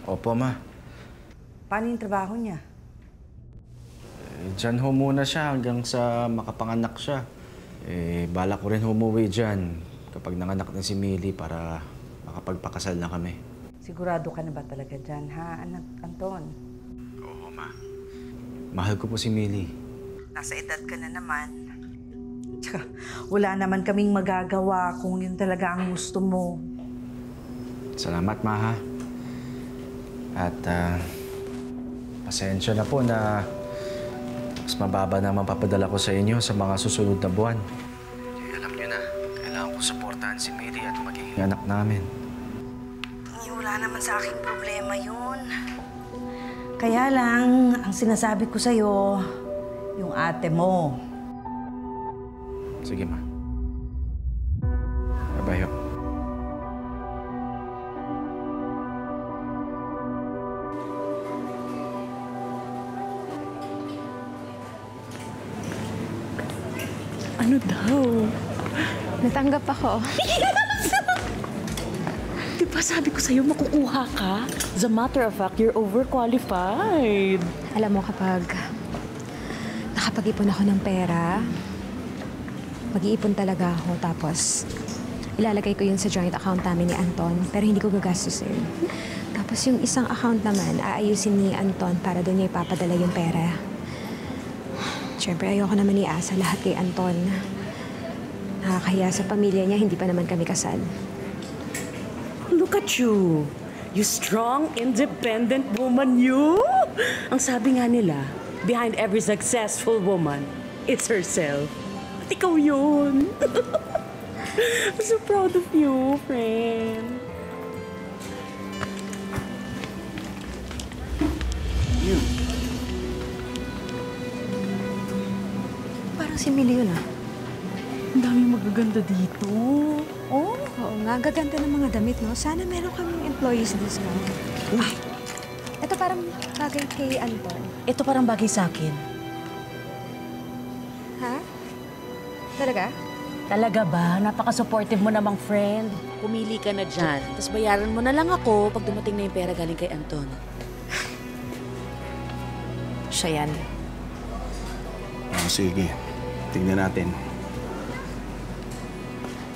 Opo, Ma. Paano yung trabaho niya? Diyan ho muna siya hanggang sa makapanganak siya. Balak ko rin umuwi dyan kapag nanganak na si Millie para makapagpakasal na kami. Sigurado ka na ba talaga dyan, ha, anak Anton? Oo, Ma. Mahal ko po si Millie. Nasa edad ka na naman. Tsaka, wala naman kaming magagawa kung yun talaga ang gusto mo. Salamat, Ma, ha? At pasensya na po na mas mababa naman papadala ko sa inyo sa mga susunod na buwan. Alam niyo na, kailangan ko suportahan si Millie at magiging anak namin. Wala naman sa aking problema yun. Kaya lang, ang sinasabi ko sa'yo, yung ate mo. Sige, Ma. Bye-bye ho. Ano daw? Natanggap ako. Di ba sabi ko sa'yo makukuha ka? As a matter of fact, you're overqualified. Alam mo, kapag nakapag-ipon ako ng pera, mag-iipon talaga ako. Tapos, ilalagay ko yun sa joint account namin ni Anton, pero hindi ko gagastusin. Tapos yung isang account naman, aayusin ni Anton para doon niya ipapadala yung pera. Siyempre, ayoko naman iasa lahat kay Anton. Nakakahiya sa pamilya niya, hindi pa naman kami kasal. Look at you. You strong, independent woman, you. Ang sabi nga nila, behind every successful woman, it's herself. At ikaw yun. I'm so proud of you, friend. You. Parang si Millie yun, ah. Ang daming magaganda dito. Oo nga. Gaganda ng mga damit, no? Sana meron kaming employees discount. Ay, ito parang bagay kay Anton. Ito parang bagay sa akin. Ha? Talaga? Talaga ba? Napaka-supportive mo namang friend. Pumili ka na dyan. Tapos bayaran mo na lang ako pag dumating na yung pera galing kay Anton. Siya yan. Oh, sige. Tingnan natin.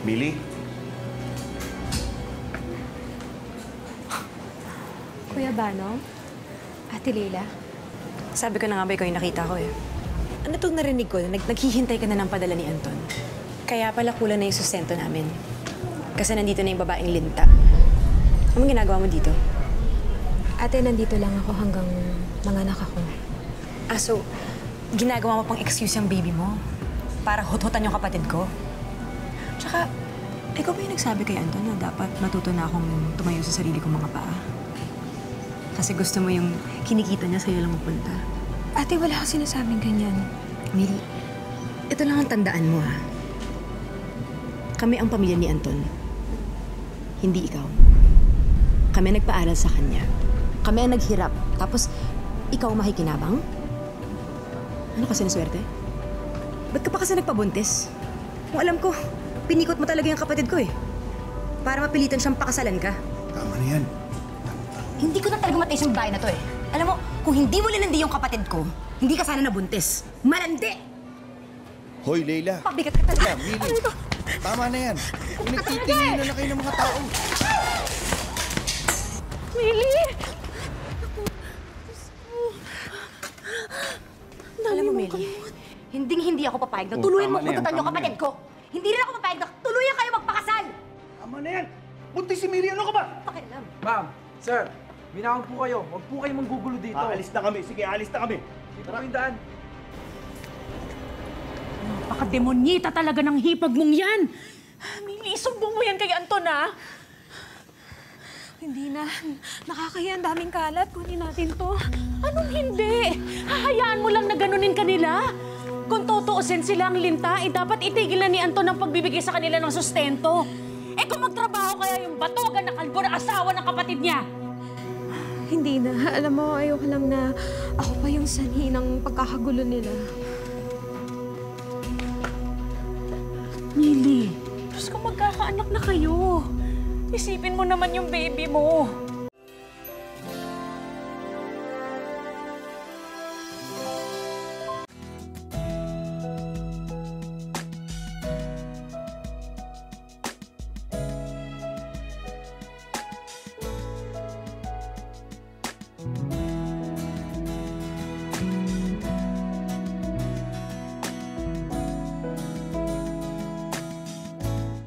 Millie? Kuya Bano? Ate Leila? Sabi ko na nga ba ikaw yung nakita ko eh. Ano itong narinig ko? Naghihintay ka na ng padala ni Anton. Kaya pala kulang na yung sustento namin. Kasi nandito na yung babaeng Linta. Anong ginagawa mo dito? Ate, nandito lang ako hanggang manganak ako. Ah, so, ginagawa mo pang excuse yung baby mo? Para hut-hutan yung kapatid ko? Tsaka, ikaw ba yung nagsabi kay Anton na dapat matuto na akong tumayo sa sarili kong mga paa? Kasi gusto mo yung kinikita niya sa'yo lang mapunta. Ate, wala ka sinasabing ganyan. Mary, ito lang ang tandaan mo, ha? Kami ang pamilya ni Anton. Hindi ikaw. Kami ang nagpaaral sa kanya. Kami ang naghirap. Tapos, ikaw ang makikinabang? Ano kasi na swerte? Ba't ka pa kasi nagpabuntis? Kung alam ko, pinikot mo talaga yung kapatid ko eh. Para mapilitan siyang pakasalan ka. Tama na yan. Hindi ko na talaga matays yung bahay na to eh. Alam mo, kung hindi mo linandi yung kapatid ko, hindi ka sana nabuntis. Malandi! Hoy, Leila. Pabigat ka talaga. Millie. Tama na yan. Pinagtitingin na kayo ng mga tao. Millie! Alam mo, Millie, hindi ako papayag na tuluyan mo kututan yung kapatid ko. Hindi rin ako papayag na tuluyan kayo magpakasal. Tama na yan! Buntis si Millie, ano ka ba? Pakialam. Ma'am, sir, minahon po kayo. Huwag po kayong manggugulo dito. Alis na kami. Sige, alis na kami. Dito po yung daan. Napaka-demonyita talaga ng hipag mong yan. Millie, isumbong mo yan kay Anton, ha? Hindi na. Nakakahiya, ang daming kalat. Kunin natin to. Anong hindi? Hahayaan mo lang na ganunin kanila? Kung tutuusin sila ang Linta, dapat itigil na ni Anton ang pagbibigay sa kanila ng sustento. Kung magtrabaho kaya yung batugan na kalbo na asawa ng kapatid niya. Hindi na. Alam mo, ayoko lang na ako pa yung sanhi ng pagkakagulo nila. Millie, Diyos ko, magkakaanak na kayo. Isipin mo naman yung baby mo.